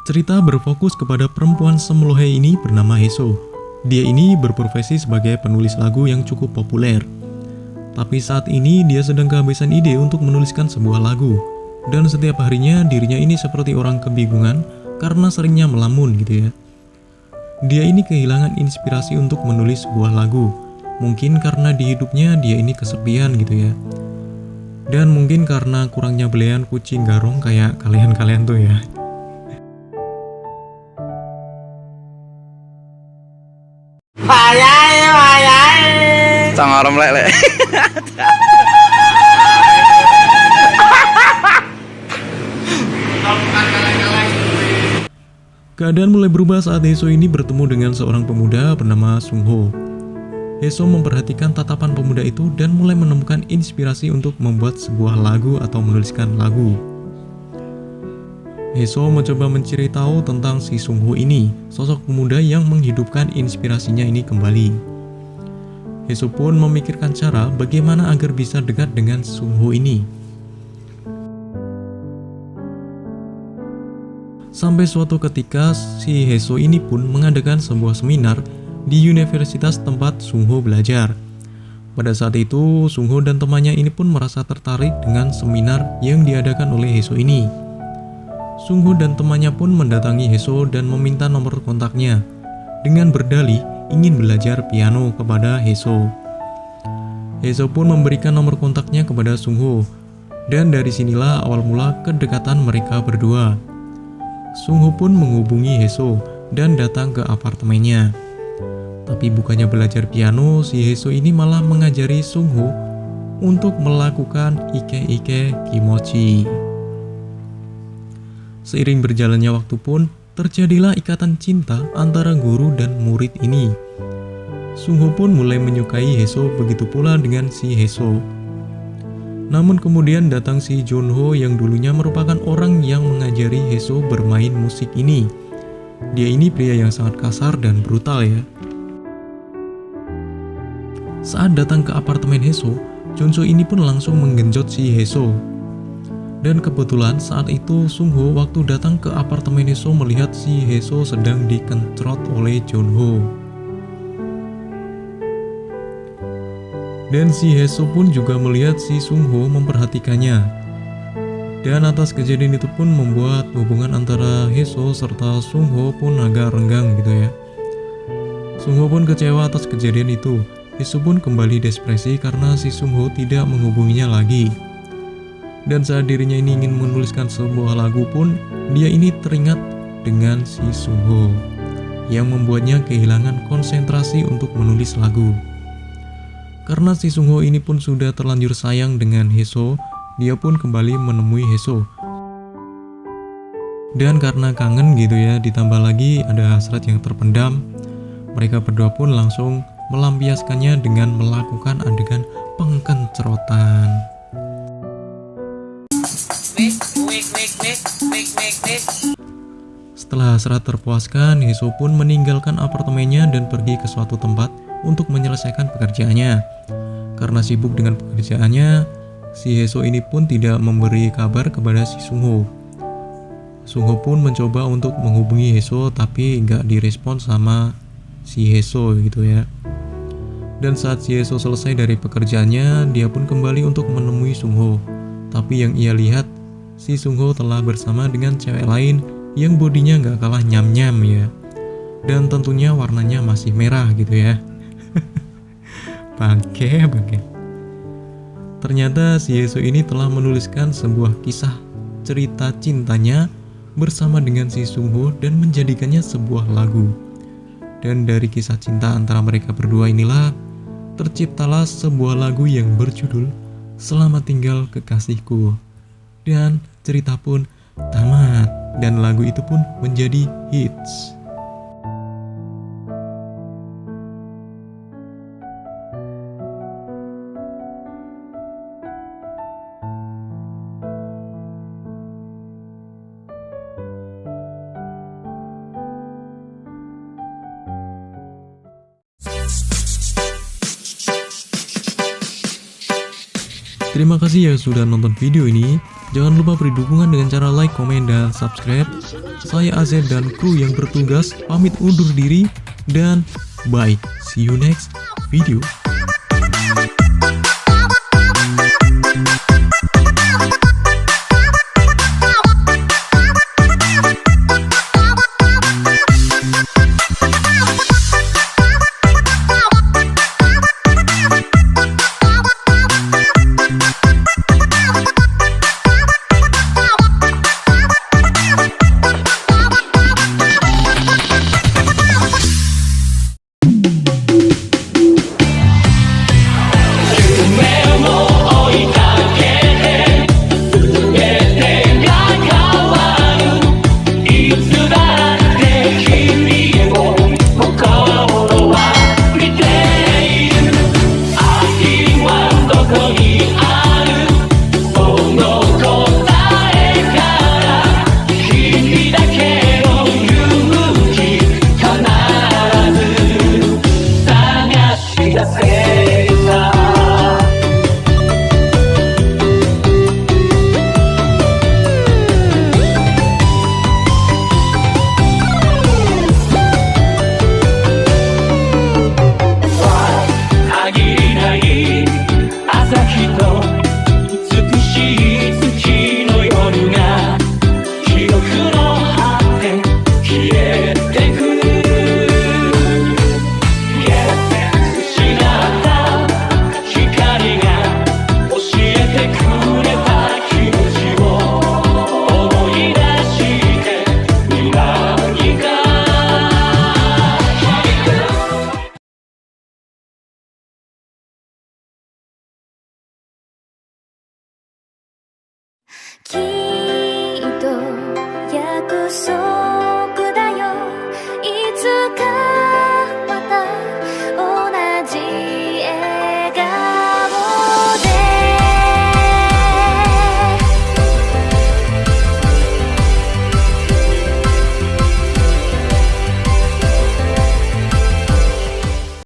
Cerita berfokus kepada perempuan Semlohe ini bernama Heso. Dia ini berprofesi sebagai penulis lagu yang cukup populer. Tapi saat ini dia sedang kehabisan ide untuk menuliskan sebuah lagu. Dan setiap harinya dirinya ini seperti orang kebingungan karena seringnya melamun gitu ya. Dia ini kehilangan inspirasi untuk menulis sebuah lagu. Mungkin karena di hidupnya dia ini kesepian gitu ya. Dan mungkin karena kurangnya belian kucing garong kayak kalian-kalian tuh ya. Sangaram lek. Keadaan mulai berubah saat Heso ini bertemu dengan seorang pemuda bernama Sungho. Heso memperhatikan tatapan pemuda itu dan mulai menemukan inspirasi untuk membuat sebuah lagu atau menuliskan lagu. Heso mencoba mencari tahu tentang si Sungho ini, sosok pemuda yang menghidupkan inspirasinya ini kembali. Heso pun memikirkan cara bagaimana agar bisa dekat dengan Sungho ini. Sampai suatu ketika si Heso ini pun mengadakan sebuah seminar di universitas tempat Sungho belajar. Pada saat itu, Sungho dan temannya ini pun merasa tertarik dengan seminar yang diadakan oleh Heso ini. Sungho dan temannya pun mendatangi Heso dan meminta nomor kontaknya dengan berdalih ingin belajar piano kepada Heso. Heso pun memberikan nomor kontaknya kepada Sungho, dan dari sinilah awal mula kedekatan mereka berdua. Sungho pun menghubungi Heso dan datang ke apartemennya. Tapi bukannya belajar piano, si Heso ini malah mengajari Sungho untuk melakukan ike-ike kimochi. Seiring berjalannya waktu pun, terjadilah ikatan cinta antara guru dan murid ini. Sungho pun mulai menyukai Heso, begitu pula dengan si Heso. Namun kemudian datang si Junho yang dulunya merupakan orang yang mengajari Heso bermain musik ini. Dia ini pria yang sangat kasar dan brutal ya. Saat datang ke apartemen Heso, Junho ini pun langsung menggenjot si Heso. Dan kebetulan saat itu Sungho waktu datang ke apartemen Heso melihat si Heso sedang dikentrot oleh Junho. Dan si Heso pun juga melihat si Sungho memperhatikannya. Dan atas kejadian itu pun membuat hubungan antara Heso serta Sungho pun agak renggang gitu ya. Sungho pun kecewa atas kejadian itu. Heso pun kembali depresi karena si Sungho tidak menghubunginya lagi. Dan saat dirinya ini ingin menuliskan sebuah lagu pun, dia ini teringat dengan si Sungho yang membuatnya kehilangan konsentrasi untuk menulis lagu. Karena si Sungho ini pun sudah terlanjur sayang dengan Heso, dia pun kembali menemui Heso. Dan karena kangen gitu ya, ditambah lagi ada hasrat yang terpendam, mereka berdua pun langsung melampiaskannya dengan melakukan adegan pengkencerotan. Setelah hasrat terpuaskan, Heso pun meninggalkan apartemennya dan pergi ke suatu tempat untuk menyelesaikan pekerjaannya. Karena sibuk dengan pekerjaannya, si Heso ini pun tidak memberi kabar kepada si Sungho. Sungho pun mencoba untuk menghubungi Heso tapi nggak direspon sama si Heso gitu ya. Dan saat si Heso selesai dari pekerjaannya, dia pun kembali untuk menemui Sungho. Tapi yang ia lihat, si Sungho telah bersama dengan cewek lain yang bodinya nggak kalah nyam-nyam ya. Dan tentunya warnanya masih merah gitu ya. Bangke. Ternyata si Heso ini telah menuliskan sebuah kisah cerita cintanya bersama dengan si Sungho dan menjadikannya sebuah lagu. Dan dari kisah cinta antara mereka berdua inilah terciptalah sebuah lagu yang berjudul Selamat Tinggal Kekasihku. Dan cerita pun tamat dan lagu itu pun menjadi hits. Terima kasih yang sudah nonton video ini. Jangan lupa beri dukungan dengan cara like, komen, dan subscribe. Saya Azeb dan kru yang bertugas pamit undur diri dan bye. See you next video.